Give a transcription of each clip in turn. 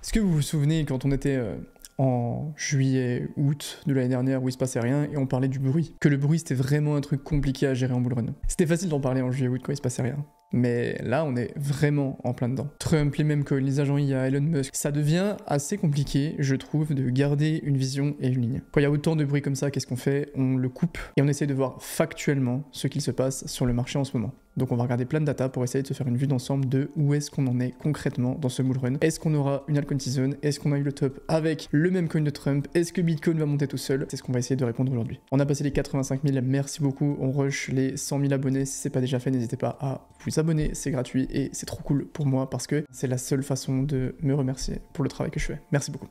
Est-ce que vous vous souvenez quand on était en juillet, août de l'année dernière où il se passait rien et on parlait du bruit? Que le bruit c'était vraiment un truc compliqué à gérer en bull run. C'était facile d'en parler en juillet, août quand il se passait rien. Mais là, on est vraiment en plein dedans. Trump, les mêmes coins, les agents IA, Elon Musk, ça devient assez compliqué, je trouve, de garder une vision et une ligne. Quand il y a autant de bruit comme ça, qu'est-ce qu'on fait? On le coupe et on essaie de voir factuellement ce qu'il se passe sur le marché en ce moment. Donc on va regarder plein de data pour essayer de se faire une vue d'ensemble de où est-ce qu'on en est concrètement dans ce bull run. Est-ce qu'on aura une altcoin season? Est-ce qu'on a eu le top avec le même coin de Trump? Est-ce que Bitcoin va monter tout seul? C'est ce qu'on va essayer de répondre aujourd'hui. On a passé les 85 000, merci beaucoup. On rush les 100 000 abonnés. Si c'est pas déjà fait, n'hésitez pas à vous abonner, c'est gratuit et c'est trop cool pour moi parce que c'est la seule façon de me remercier pour le travail que je fais. Merci beaucoup.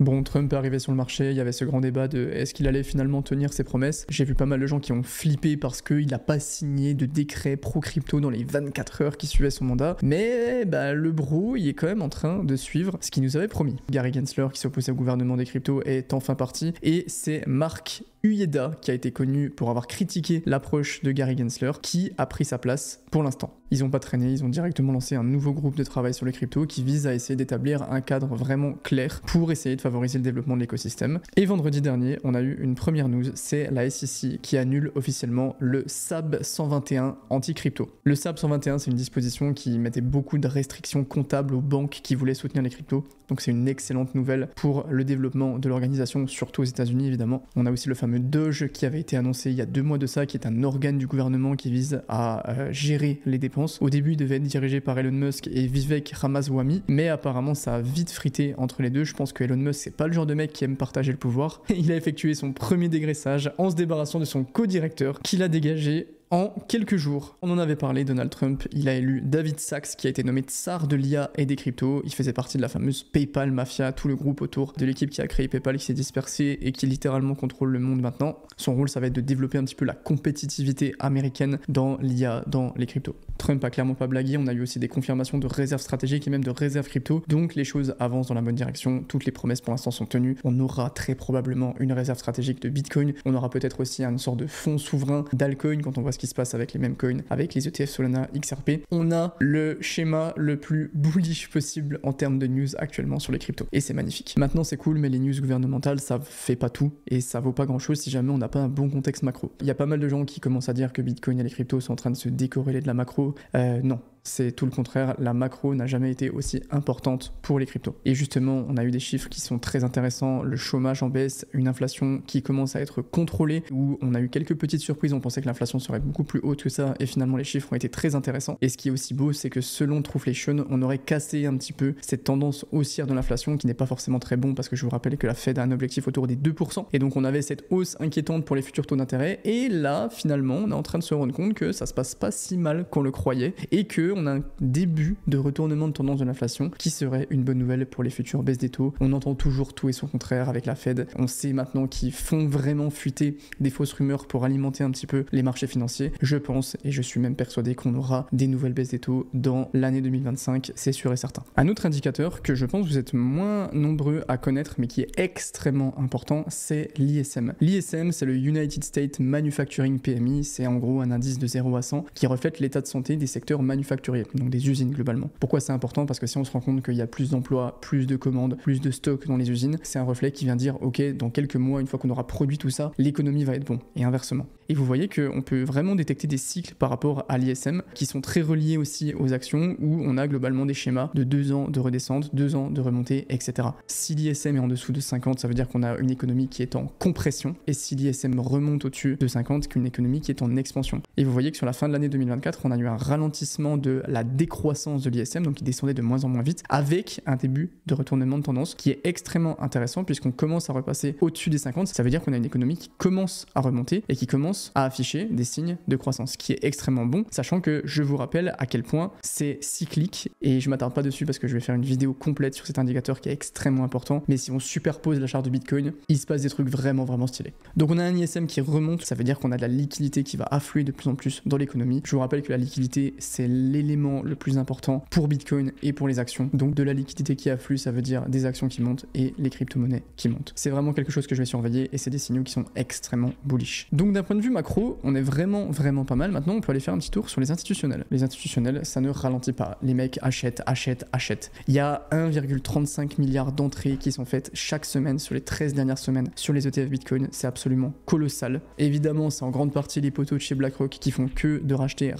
Bon, Trump est arrivé sur le marché, il y avait ce grand débat de est-ce qu'il allait finalement tenir ses promesses. J'ai vu pas mal de gens qui ont flippé parce qu'il n'a pas signé de décret pro-crypto dans les 24 heures qui suivaient son mandat. Mais le bro, il est quand même en train de suivre ce qu'il nous avait promis. Gary Gensler, qui s'opposait au gouvernement des cryptos, est enfin parti. Et c'est Mark Uyeda, qui a été connu pour avoir critiqué l'approche de Gary Gensler, qui a pris sa place pour l'instant. Ils n'ont pas traîné, ils ont directement lancé un nouveau groupe de travail sur les cryptos qui vise à essayer d'établir un cadre vraiment clair pour essayer de favoriser le développement de l'écosystème. Et vendredi dernier, on a eu une première news, c'est la SEC qui annule officiellement le SAB 121 anti-crypto. Le SAB 121, c'est une disposition qui mettait beaucoup de restrictions comptables aux banques qui voulaient soutenir les cryptos. Donc c'est une excellente nouvelle pour le développement de l'organisation, surtout aux États-Unis évidemment. On a aussi le fameux Doge qui avait été annoncé il y a 2 mois de ça, qui est un organe du gouvernement qui vise à gérer les dépenses. Au début, il devait être dirigé par Elon Musk et Vivek Ramaswamy, mais apparemment ça a vite frité entre les deux. Je pense que Elon Musk, c'est pas le genre de mec qui aime partager le pouvoir. Il a effectué son premier dégraissage en se débarrassant de son co-directeur qu'il a dégagé en quelques jours. On en avait parlé, Donald Trump, il a élu David Sacks qui a été nommé tsar de l'IA et des cryptos. Il faisait partie de la fameuse PayPal Mafia, tout le groupe autour de l'équipe qui a créé PayPal qui s'est dispersé et qui littéralement contrôle le monde maintenant. Son rôle, ça va être de développer un petit peu la compétitivité américaine dans l'IA, dans les cryptos. Trump a clairement pas blagué, on a eu aussi des confirmations de réserves stratégiques et même de réserves crypto, donc les choses avancent dans la bonne direction, toutes les promesses pour l'instant sont tenues. On aura très probablement une réserve stratégique de Bitcoin, on aura peut-être aussi une sorte de fonds souverain d'altcoin quand on voit ce qui se passe avec les mêmes coins, avec les ETF Solana, XRP. On a le schéma le plus bullish possible en termes de news actuellement sur les cryptos, et c'est magnifique. Maintenant c'est cool, mais les news gouvernementales ça fait pas tout, et ça vaut pas grand chose si jamais on n'a pas un bon contexte macro. Il y a pas mal de gens qui commencent à dire que Bitcoin et les cryptos sont en train de se décorréler de la macro. Non, c'est tout le contraire, la macro n'a jamais été aussi importante pour les cryptos. Et justement, on a eu des chiffres qui sont très intéressants, le chômage en baisse, une inflation qui commence à être contrôlée, où on a eu quelques petites surprises, on pensait que l'inflation serait beaucoup plus haute que ça, et finalement les chiffres ont été très intéressants. Et ce qui est aussi beau, c'est que selon Trueflation, on aurait cassé un petit peu cette tendance haussière de l'inflation, qui n'est pas forcément très bon, parce que je vous rappelle que la Fed a un objectif autour des 2%, et donc on avait cette hausse inquiétante pour les futurs taux d'intérêt, et là, finalement, on est en train de se rendre compte que ça se passe pas si mal qu'on le croyait, et qu'on a un début de retournement de tendance de l'inflation qui serait une bonne nouvelle pour les futures baisses des taux. On entend toujours tout et son contraire avec la Fed. On sait maintenant qu'ils font vraiment fuiter des fausses rumeurs pour alimenter un petit peu les marchés financiers. Je pense, et je suis même persuadé qu'on aura des nouvelles baisses des taux dans l'année 2025, c'est sûr et certain. Un autre indicateur que je pense vous êtes moins nombreux à connaître mais qui est extrêmement important, c'est l'ISM. L'ISM, c'est le United States Manufacturing PMI, c'est en gros un indice de 0 à 100 qui reflète l'état de santé des secteurs manufacturiers, donc des usines globalement. Pourquoi c'est important? Parce que si on se rend compte qu'il y a plus d'emplois, plus de commandes, plus de stocks dans les usines, c'est un reflet qui vient dire ok, dans quelques mois, une fois qu'on aura produit tout ça, l'économie va être bon, et inversement. Et vous voyez qu'on peut vraiment détecter des cycles par rapport à l'ISM qui sont très reliés aussi aux actions où on a globalement des schémas de 2 ans de redescente, 2 ans de remontée, etc. Si l'ISM est en dessous de 50, ça veut dire qu'on a une économie qui est en compression, et si l'ISM remonte au-dessus de 50, qu'une économie qui est en expansion. Et vous voyez que sur la fin de l'année 2024, on a eu un ralentissement de la décroissance de l'ISM, donc il descendait de moins en moins vite, avec un début de retournement de tendance qui est extrêmement intéressant puisqu'on commence à repasser au-dessus des 50. Ça veut dire qu'on a une économie qui commence à remonter et qui commence à afficher des signes de croissance, ce qui est extrêmement bon, sachant que je vous rappelle à quel point c'est cyclique, et je m'attarde pas dessus parce que je vais faire une vidéo complète sur cet indicateur qui est extrêmement important, mais si on superpose la charte de Bitcoin, il se passe des trucs vraiment stylés. Donc on a un ISM qui remonte, ça veut dire qu'on a de la liquidité qui va affluer de plus en plus dans l'économie. Je vous rappelle que la liquidité, c'est l'élément le plus important pour Bitcoin et pour les actions. Donc de la liquidité qui afflue, ça veut dire des actions qui montent et les crypto-monnaies qui montent. C'est vraiment quelque chose que je vais surveiller et c'est des signaux qui sont extrêmement bullish. Donc d'un point de vue macro, on est vraiment pas mal. Maintenant, on peut aller faire un petit tour sur les institutionnels. Les institutionnels, ça ne ralentit pas. Les mecs achètent. Il y a 1,35 milliard d'entrées qui sont faites chaque semaine sur les 13 dernières semaines sur les ETF Bitcoin. C'est absolument colossal. Évidemment, c'est en grande partie les poteaux de chez BlackRock qui font que de racheter.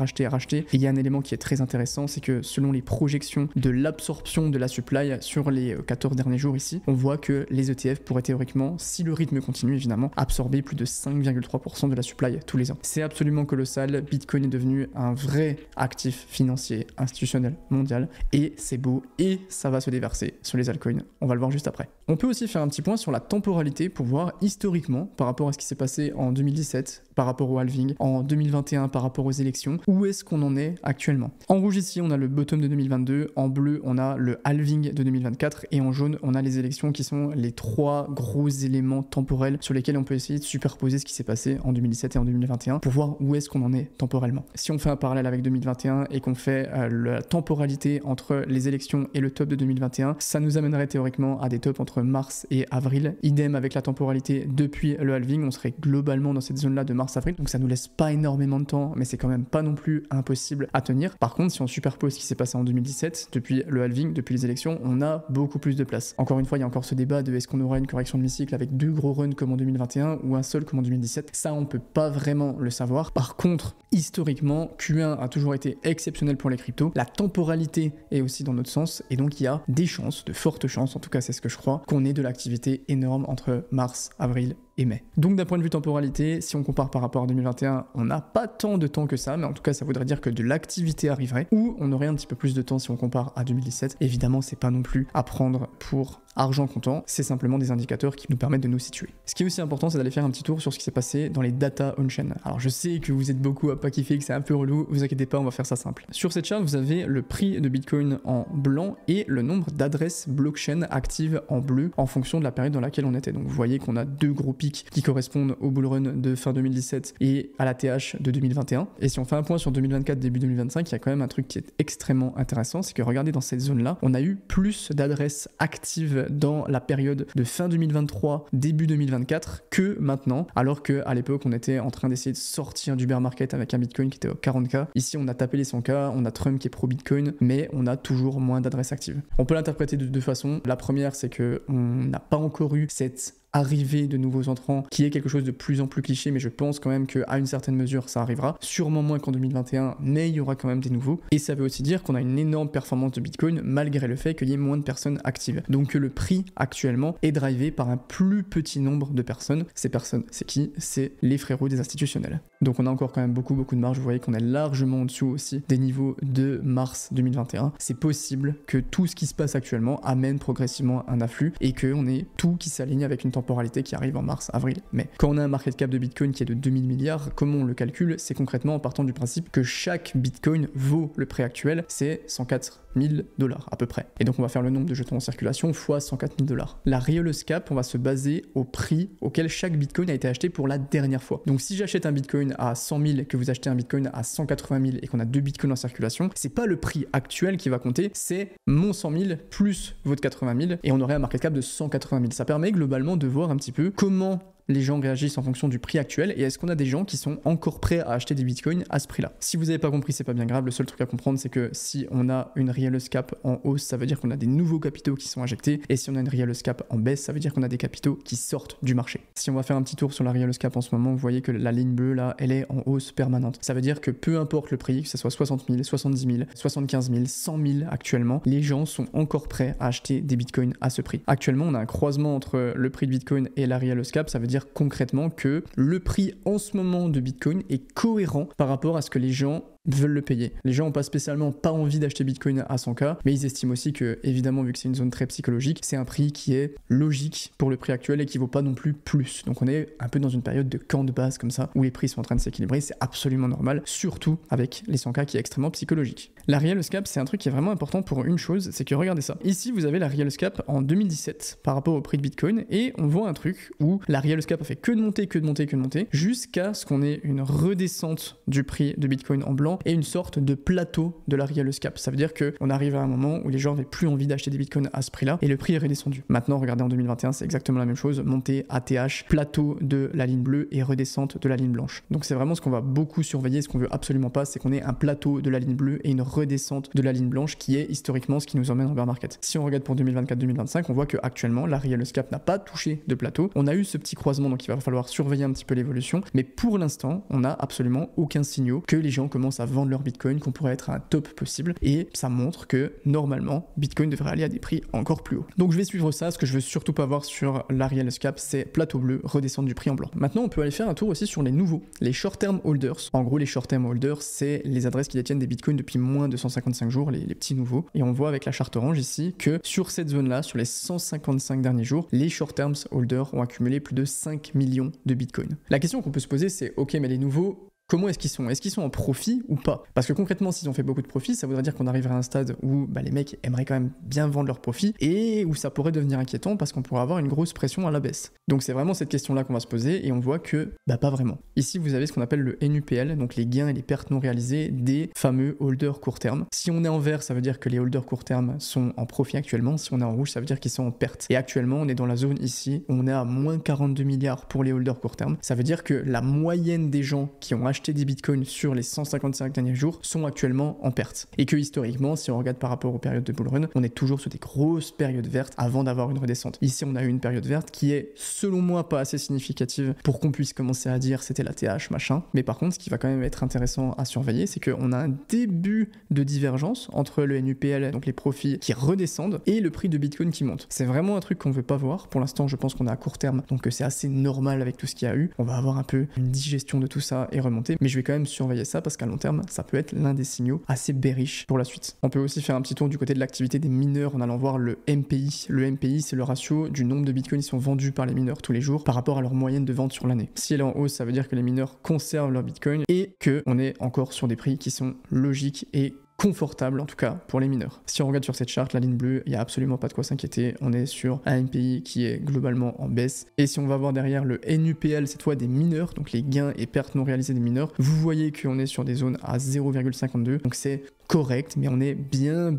Et il y a un élément qui est très intéressant, c'est que selon les projections de l'absorption de la supply sur les 14 derniers jours ici, on voit que les ETF pourraient théoriquement, si le rythme continue évidemment, absorber plus de 5,3% de la supply tous les ans. C'est absolument colossal. Bitcoin est devenu un vrai actif financier institutionnel mondial et c'est beau et ça va se déverser sur les altcoins. On va le voir juste après. On peut aussi faire un petit point sur la temporalité pour voir historiquement par rapport à ce qui s'est passé en 2017, par rapport au halving, en 2021 par rapport aux élections, où est-ce qu'on en est actuellement. En rouge ici, on a le bottom de 2022, en bleu, on a le halving de 2024 et en jaune, on a les élections qui sont les trois gros éléments temporels sur lesquels on peut essayer de superposer ce qui s'est passé en 2017 et en 2021 pour voir où est-ce qu'on en est temporellement. Si on fait un parallèle avec 2021 et qu'on fait la temporalité entre les élections et le top de 2021, ça nous amènerait théoriquement à des tops entre mars et avril. Idem avec la temporalité depuis le halving, on serait globalement dans cette zone-là de mars-avril, donc ça nous laisse pas énormément de temps, mais c'est quand même pas non plus impossible à tenir. Par contre, si on superpose ce qui s'est passé en 2017, depuis le halving, depuis les élections, on a beaucoup plus de place. Encore une fois, il y a encore ce débat de est-ce qu'on aura une correction de mi-cycle avec deux gros runs comme en 2021 ou un seul comme en 2017. Ça, on peut pas vraiment le savoir. Par contre, historiquement, Q1 a toujours été exceptionnel pour les cryptos. La temporalité est aussi dans notre sens et donc il y a des chances, de fortes chances, en tout cas c'est ce que je crois, qu'on ait de l'activité énorme entre mars, avril et mai. Donc d'un point de vue temporalité, si on compare par rapport à 2021, on n'a pas tant de temps que ça, mais en tout cas ça voudrait dire que de l'activité arriverait, ou on aurait un petit peu plus de temps si on compare à 2017. Évidemment, c'est pas non plus à prendre pour argent comptant, c'est simplement des indicateurs qui nous permettent de nous situer. Ce qui est aussi important, c'est d'aller faire un petit tour sur ce qui s'est passé dans les data on-chain. Alors je sais que vous êtes beaucoup à pas kiffer, que c'est un peu relou, vous inquiétez pas, on va faire ça simple. Sur cette charte, vous avez le prix de Bitcoin en blanc et le nombre d'adresses blockchain actives en bleu en fonction de la période dans laquelle on était. Donc vous voyez qu'on a deux gros pics qui correspondent au bull run de fin 2017 et à la TH de 2021. Et si on fait un point sur 2024, début 2025, il y a quand même un truc qui est extrêmement intéressant, c'est que regardez dans cette zone-là, on a eu plus d'adresses actives dans la période de fin 2023, début 2024 que maintenant, alors qu'à l'époque, on était en train d'essayer de sortir du bear market avec un Bitcoin qui était au 40K. Ici, on a tapé les 100K, on a Trump qui est pro-Bitcoin, mais on a toujours moins d'adresses actives. On peut l'interpréter de deux façons. La première, c'est que on n'a pas encore eu cette arrivée de nouveaux entrants qui est quelque chose de plus en plus cliché, mais je pense quand même qu'à une certaine mesure ça arrivera, sûrement moins qu'en 2021, mais il y aura quand même des nouveaux, et ça veut aussi dire qu'on a une énorme performance de Bitcoin malgré le fait qu'il y ait moins de personnes actives, donc que le prix actuellement est drivé par un plus petit nombre de personnes. Ces personnes, c'est qui? C'est les frérots des institutionnels. Donc on a encore quand même beaucoup de marge, vous voyez qu'on est largement en dessous aussi des niveaux de mars 2021. C'est possible que tout ce qui se passe actuellement amène progressivement un afflux et qu'on ait tout qui s'aligne avec une temporalité qui arrive en mars, avril, mai. Quand on a un market cap de Bitcoin qui est de 2000 milliards, comment on le calcule? C'est concrètement en partant du principe que chaque Bitcoin vaut le prix actuel, c'est 104 000 $ à peu près. Et donc on va faire le nombre de jetons en circulation fois 104 000 $. La Real Cap, on va se baser au prix auquel chaque Bitcoin a été acheté pour la dernière fois. Donc si j'achète un Bitcoin à 100 000, que vous achetez un Bitcoin à 180 000 et qu'on a deux Bitcoins en circulation, c'est pas le prix actuel qui va compter, c'est mon 100 000 plus votre 80 000 et on aurait un market cap de 180 000. Ça permet globalement de voir un petit peu comment les gens réagissent en fonction du prix actuel et est-ce qu'on a des gens qui sont encore prêts à acheter des bitcoins à ce prix-là. Si vous n'avez pas compris, c'est pas bien grave, le seul truc à comprendre c'est que si on a une Real Cap en hausse, ça veut dire qu'on a des nouveaux capitaux qui sont injectés et si on a une Real Cap en baisse, ça veut dire qu'on a des capitaux qui sortent du marché. Si on va faire un petit tour sur la Real Cap en ce moment, vous voyez que la ligne bleue là, elle est en hausse permanente. Ça veut dire que peu importe le prix, que ce soit 60 000, 70 000, 75 000, 100 000 actuellement, les gens sont encore prêts à acheter des bitcoins à ce prix. Actuellement, on a un croisement entre le prix de Bitcoin et la Real Cap, ça veut dire concrètement que le prix en ce moment de Bitcoin est cohérent par rapport à ce que les gens veulent le payer. Les gens n'ont pas spécialement pas envie d'acheter Bitcoin à 100K, mais ils estiment aussi que, évidemment, vu que c'est une zone très psychologique, c'est un prix qui est logique pour le prix actuel et qui vaut pas non plus plus. Donc on est un peu dans une période de camp de base comme ça, où les prix sont en train de s'équilibrer, c'est absolument normal, surtout avec les 100K qui est extrêmement psychologique. La Real Cap, c'est un truc qui est vraiment important pour une chose, c'est que regardez ça. Ici, vous avez la Real Cap en 2017 par rapport au prix de Bitcoin, et on voit un truc où la Real Cap a fait que de monter, jusqu'à ce qu'on ait une redescente du prix de Bitcoin en blanc maintenant, et une sorte de plateau de la Real Cap. Ça veut dire qu'on arrive à un moment où les gens n'avaient plus envie d'acheter des bitcoins à ce prix-là, et le prix est redescendu. Maintenant, regardez en 2021, c'est exactement la même chose, montée ATH, plateau de la ligne bleue et redescente de la ligne blanche. Donc c'est vraiment ce qu'on va beaucoup surveiller, ce qu'on veut absolument pas, c'est qu'on ait un plateau de la ligne bleue et une redescente de la ligne blanche qui est historiquement ce qui nous emmène en bear market. Si on regarde pour 2024-2025, on voit que actuellement la Real Cap n'a pas touché de plateau. On a eu ce petit croisement, donc il va falloir surveiller un petit peu l'évolution, mais pour l'instant, on n'a absolument aucun signal que les gens commencent à vendre leur bitcoin, qu'on pourrait être à un top possible, et ça montre que normalement bitcoin devrait aller à des prix encore plus hauts. Donc je vais suivre ça. Ce que je veux surtout pas voir sur la Real Cap, c'est plateau bleu, redescendre du prix en blanc. Maintenant, on peut aller faire un tour aussi sur les nouveaux, les short-term holders. En gros, les short-term holders, c'est les adresses qui détiennent des bitcoins depuis moins de 155 jours, les petits nouveaux. Et on voit avec la charte orange ici que sur cette zone-là, sur les 155 derniers jours, les short-term holders ont accumulé plus de 5 millions de bitcoins. La question qu'on peut se poser, c'est ok, mais les nouveaux, comment est-ce qu'ils sont? Est-ce qu'ils sont en profit ou pas? Parce que concrètement, s'ils ont fait beaucoup de profit, ça voudrait dire qu'on arriverait à un stade où les mecs aimeraient quand même bien vendre leurs profits et où ça pourrait devenir inquiétant parce qu'on pourrait avoir une grosse pression à la baisse. Donc c'est vraiment cette question-là qu'on va se poser et on voit que pas vraiment. Ici, vous avez ce qu'on appelle le NUPL, donc les gains et les pertes non réalisées des fameux holders court terme. Si on est en vert, ça veut dire que les holders court terme sont en profit actuellement. Si on est en rouge, ça veut dire qu'ils sont en perte. Et actuellement, on est dans la zone ici où on est à moins 42 milliards pour les holders court terme. Ça veut dire que la moyenne des gens qui ont acheté des bitcoins sur les 155 derniers jours sont actuellement en perte. Et que historiquement, si on regarde par rapport aux périodes de bull run, on est toujours sur des grosses périodes vertes avant d'avoir une redescente. Ici, on a eu une période verte qui est, selon moi, pas assez significative pour qu'on puisse commencer à dire c'était la TH, machin. Mais par contre, ce qui va quand même être intéressant à surveiller, c'est qu'on a un début de divergence entre le NUPL, donc les profits qui redescendent, et le prix de bitcoin qui monte. C'est vraiment un truc qu'on veut pas voir. Pour l'instant, je pense qu'on est à court terme, donc c'est assez normal avec tout ce qu'il y a eu. On va avoir un peu une digestion de tout ça et remonter. Mais je vais quand même surveiller ça parce qu'à long terme, ça peut être l'un des signaux assez bearish pour la suite. On peut aussi faire un petit tour du côté de l'activité des mineurs en allant voir le MPI. Le MPI, c'est le ratio du nombre de bitcoins qui sont vendus par les mineurs tous les jours par rapport à leur moyenne de vente sur l'année. Si elle est en hausse, ça veut dire que les mineurs conservent leur bitcoin et qu'on est encore sur des prix qui sont logiques et confortable en tout cas pour les mineurs. Si on regarde sur cette charte, la ligne bleue, il n'y a absolument pas de quoi s'inquiéter. On est sur un MPI qui est globalement en baisse. Et si on va voir derrière le NUPL, cette fois des mineurs, donc les gains et pertes non réalisées des mineurs, vous voyez qu'on est sur des zones à 0,52. Donc c'est correct, mais on est bien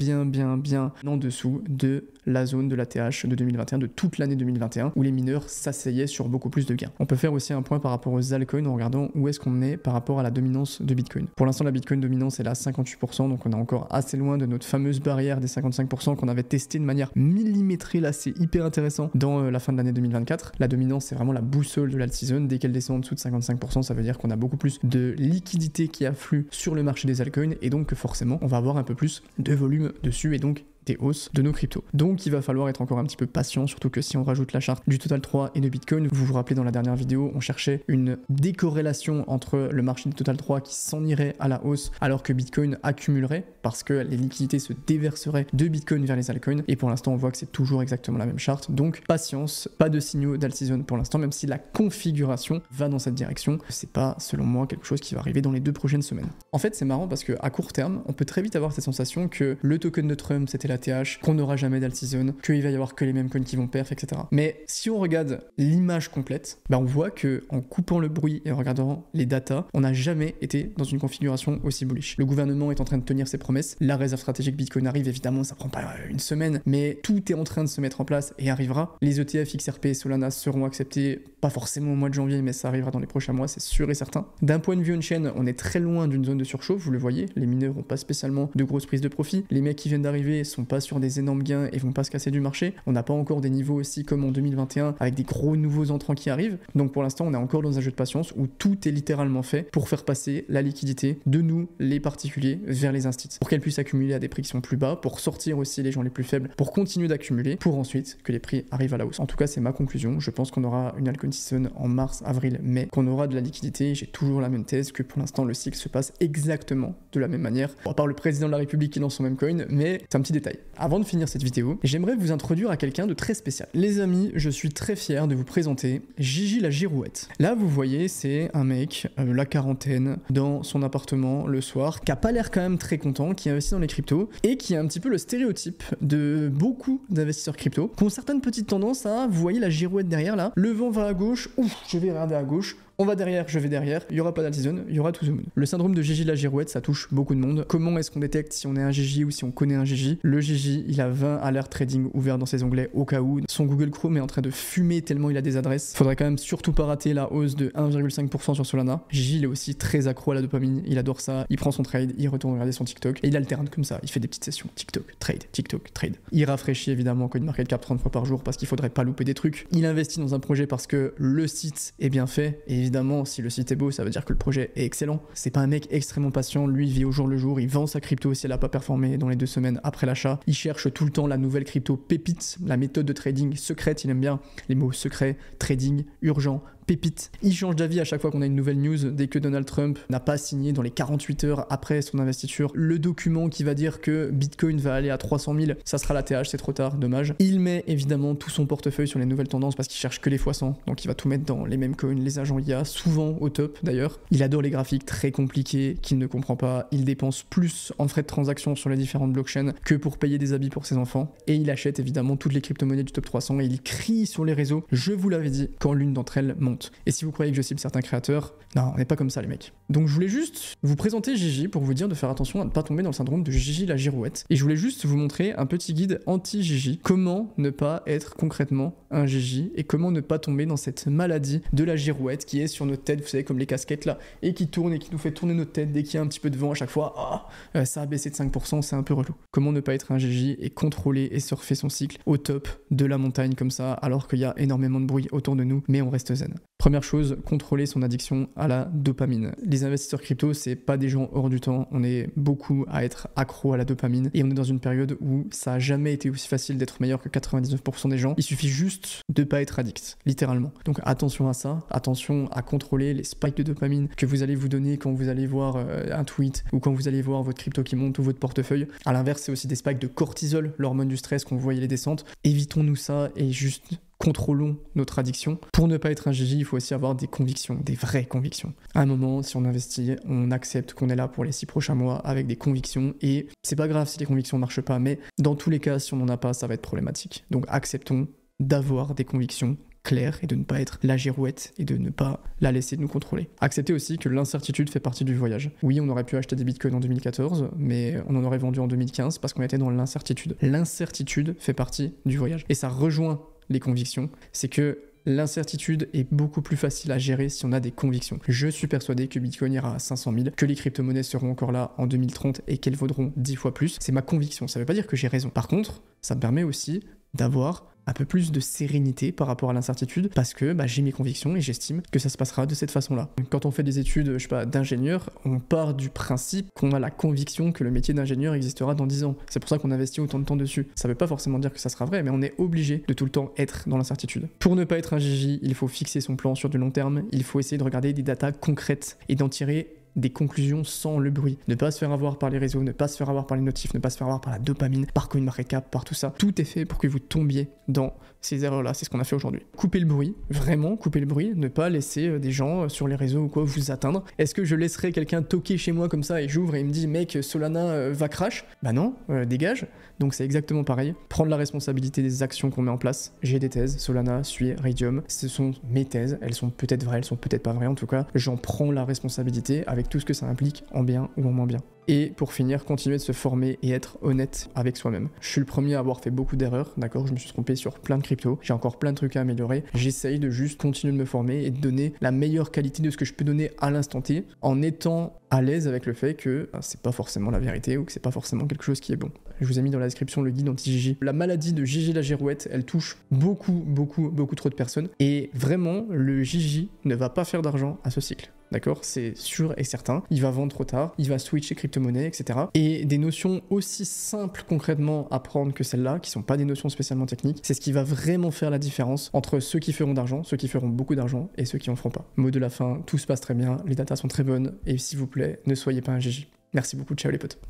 en dessous de la zone de la TH de 2021, de toute l'année 2021, où les mineurs s'asseyaient sur beaucoup plus de gains. On peut faire aussi un point par rapport aux altcoins en regardant où est-ce qu'on est par rapport à la dominance de Bitcoin. Pour l'instant, la Bitcoin dominance est là à 58%, donc on est encore assez loin de notre fameuse barrière des 55% qu'on avait testé de manière millimétrée. Là, c'est hyper intéressant dans la fin de l'année 2024. La dominance, c'est vraiment la boussole de l'alt-season. Dès qu'elle descend en dessous de 55%, ça veut dire qu'on a beaucoup plus de liquidité qui afflue sur le marché des altcoins et donc que forcément, on va avoir un peu plus de volume dessus et donc des hausses de nos cryptos. Donc il va falloir être encore un petit peu patient, surtout que si on rajoute la charte du Total 3 et de Bitcoin, vous vous rappelez dans la dernière vidéo, on cherchait une décorrélation entre le marché du Total 3 qui s'en irait à la hausse alors que Bitcoin accumulerait parce que les liquidités se déverseraient de Bitcoin vers les altcoins et pour l'instant on voit que c'est toujours exactement la même charte. Donc patience, pas de signaux d'alt-season pour l'instant, même si la configuration va dans cette direction. C'est pas selon moi quelque chose qui va arriver dans les 2 prochaines semaines. En fait c'est marrant parce que à court terme, on peut très vite avoir cette sensation que le token de Trump c'était la TH, qu'on n'aura jamais d'alt-season, qu'il va y avoir que les mêmes coins qui vont perf, etc. Mais si on regarde l'image complète, on voit que en coupant le bruit et en regardant les datas, on n'a jamais été dans une configuration aussi bullish. Le gouvernement est en train de tenir ses promesses, la réserve stratégique Bitcoin arrive, évidemment ça prend pas une semaine, mais tout est en train de se mettre en place et arrivera. Les ETF, XRP et Solana seront acceptés, pas forcément au mois de janvier, mais ça arrivera dans les prochains mois, c'est sûr et certain. D'un point de vue on-chain, on est très loin d'une zone de surchauffe, vous le voyez, les mineurs n'ont pas spécialement de grosses prises de profit, les mecs qui viennent d'arriver sont pas sur des énormes gains et vont pas se casser du marché. On n'a pas encore des niveaux aussi comme en 2021 avec des gros nouveaux entrants qui arrivent. Donc pour l'instant, on est encore dans un jeu de patience où tout est littéralement fait pour faire passer la liquidité de nous, les particuliers, vers les instituts. Pour qu'elles puissent accumuler à des prix qui sont plus bas, pour sortir aussi les gens les plus faibles, pour continuer d'accumuler, pour ensuite que les prix arrivent à la hausse. En tout cas, c'est ma conclusion. Je pense qu'on aura une altcoin season en mars, avril, mai, qu'on aura de la liquidité. J'ai toujours la même thèse que pour l'instant, le cycle se passe exactement de la même manière. Bon, à part le président de la République qui lance son même coin, mais c'est un petit détail. Avant de finir cette vidéo, j'aimerais vous introduire à quelqu'un de très spécial. Les amis, je suis très fier de vous présenter Gigi la Girouette. Là, vous voyez, c'est un mec, la quarantaine, dans son appartement le soir, qui a pas l'air quand même très content, qui investit dans les cryptos, et qui a un petit peu le stéréotype de beaucoup d'investisseurs crypto, qui ont certaines petites tendances à, vous voyez la girouette derrière là, le vent va à gauche, ouf, je vais regarder à gauche, On va derrière, je vais derrière, il y aura pas d'Altizone, il y aura To The Moon. Le syndrome de Gigi la girouette, ça touche beaucoup de monde. Comment est-ce qu'on détecte si on est un Gigi ou si on connaît un Gigi? Le Gigi, il a 20 alertes trading ouverts dans ses onglets au cas où. Son Google Chrome est en train de fumer tellement il a des adresses. Faudrait quand même surtout pas rater la hausse de 1,5% sur Solana. Gigi, il est aussi très accro à la dopamine, il adore ça, il prend son trade, il retourne regarder son TikTok et il alterne comme ça, il fait des petites sessions TikTok, trade. Il rafraîchit évidemment CoinMarketCap 30 fois par jour parce qu'il faudrait pas louper des trucs. Il investit dans un projet parce que le site est bien fait et évidemment si le site est beau, ça veut dire que le projet est excellent. C'est pas un mec extrêmement patient, lui il vit au jour le jour, il vend sa crypto si elle a pas performé dans les 2 semaines après l'achat. Il cherche tout le temps la nouvelle crypto pépite, la méthode de trading secrète, il aime bien les mots secret, trading, urgent, pépite. Il change d'avis à chaque fois qu'on a une nouvelle news. Dès que Donald Trump n'a pas signé dans les 48 heures après son investiture le document qui va dire que Bitcoin va aller à 300 000, ça sera la TH, c'est trop tard, dommage. Il met évidemment tout son portefeuille sur les nouvelles tendances parce qu'il cherche que les x100, donc il va tout mettre dans les mêmes coins, les agents IA, souvent au top d'ailleurs. Il adore les graphiques très compliqués qu'il ne comprend pas. Il dépense plus en frais de transaction sur les différentes blockchains que pour payer des habits pour ses enfants. Et il achète évidemment toutes les crypto-monnaies du top 300 et il crie sur les réseaux, je vous l'avais dit, quand l'une d'entre elles monte. Et si vous croyez que je cible certains créateurs, non, on n'est pas comme ça les mecs. Donc je voulais juste vous présenter Gigi pour vous dire de faire attention à ne pas tomber dans le syndrome de Gigi la girouette. Et je voulais juste vous montrer un petit guide anti-Gigi, comment ne pas être concrètement un Gigi et comment ne pas tomber dans cette maladie de la girouette qui est sur notre tête, vous savez comme les casquettes là, et qui tourne et qui nous fait tourner notre tête dès qu'il y a un petit peu de vent à chaque fois. Ça a baissé de 5%, c'est un peu relou. Comment ne pas être un Gigi et contrôler et surfer son cycle au top de la montagne comme ça alors qu'il y a énormément de bruit autour de nous mais on reste zen. Première chose, contrôler son addiction à la dopamine. Les investisseurs crypto, c'est pas des gens hors du temps. On est beaucoup à être accro à la dopamine et on est dans une période où ça a jamais été aussi facile d'être meilleur que 99% des gens. Il suffit juste de pas être addict, littéralement. Donc attention à ça, attention à contrôler les spikes de dopamine que vous allez vous donner quand vous allez voir un tweet ou quand vous allez voir votre crypto qui monte ou votre portefeuille. À l'inverse, c'est aussi des spikes de cortisol, l'hormone du stress quand vous voyez les descentes. Évitons-nous ça et juste contrôlons notre addiction. Pour ne pas être un Gigi, il faut aussi avoir des convictions, des vraies convictions. À un moment, si on investit, on accepte qu'on est là pour les 6 prochains mois avec des convictions et c'est pas grave si les convictions ne marchent pas, mais dans tous les cas, si on n'en a pas, ça va être problématique. Donc acceptons d'avoir des convictions claires et de ne pas être la girouette et de ne pas la laisser nous contrôler. Acceptez aussi que l'incertitude fait partie du voyage. Oui, on aurait pu acheter des bitcoins en 2014, mais on en aurait vendu en 2015 parce qu'on était dans l'incertitude. L'incertitude fait partie du voyage et ça rejoint les convictions, c'est que l'incertitude est beaucoup plus facile à gérer si on a des convictions. Je suis persuadé que Bitcoin ira à 500 000, que les crypto-monnaies seront encore là en 2030 et qu'elles vaudront 10 fois plus. C'est ma conviction, ça veut pas dire que j'ai raison. Par contre, ça me permet aussi d'avoir un peu plus de sérénité par rapport à l'incertitude parce que j'ai mes convictions et j'estime que ça se passera de cette façon-là. Quand on fait des études, je sais pas, d'ingénieur, on part du principe qu'on a la conviction que le métier d'ingénieur existera dans 10 ans. C'est pour ça qu'on investit autant de temps dessus. Ça veut pas forcément dire que ça sera vrai, mais on est obligé de tout le temps être dans l'incertitude. Pour ne pas être un Gigi, il faut fixer son plan sur du long terme, il faut essayer de regarder des datas concrètes et d'en tirer des conclusions sans le bruit. Ne pas se faire avoir par les réseaux, ne pas se faire avoir par les notifs, ne pas se faire avoir par la dopamine, par CoinMarketCap, par tout ça. Tout est fait pour que vous tombiez dans ces erreurs-là. C'est ce qu'on a fait aujourd'hui. Coupez le bruit, vraiment coupez le bruit, ne pas laisser des gens sur les réseaux ou quoi vous atteindre. Est-ce que je laisserai quelqu'un toquer chez moi comme ça et j'ouvre et il me dit mec Solana va crash? Bah non, dégage. Donc c'est exactement pareil. Prendre la responsabilité des actions qu'on met en place. J'ai des thèses, Solana, Sui, Raydium. Ce sont mes thèses. Elles sont peut-être vraies, elles sont peut-être pas vraies. En tout cas, j'en prends la responsabilité avec tout ce que ça implique en bien ou en moins bien. Et pour finir, continuer de se former et être honnête avec soi-même. Je suis le premier à avoir fait beaucoup d'erreurs, d'accord? Je me suis trompé sur plein de cryptos, j'ai encore plein de trucs à améliorer. J'essaye de juste continuer de me former et de donner la meilleure qualité de ce que je peux donner à l'instant T, en étant à l'aise avec le fait que c'est pas forcément la vérité ou que c'est pas forcément quelque chose qui est bon. Je vous ai mis dans la description le guide anti-Gigi. La maladie de Gigi la girouette, elle touche beaucoup trop de personnes. Et vraiment, le Gigi ne va pas faire d'argent à ce cycle. D'accord? C'est sûr et certain. Il va vendre trop tard, il va switcher crypto-monnaie, etc. Et des notions aussi simples concrètement à prendre que celles-là, qui sont pas des notions spécialement techniques, c'est ce qui va vraiment faire la différence entre ceux qui feront d'argent, ceux qui feront beaucoup d'argent et ceux qui en feront pas. Mot de la fin, tout se passe très bien, les datas sont très bonnes et s'il vous plaît, ne soyez pas un Gigi. Merci beaucoup, ciao les potes.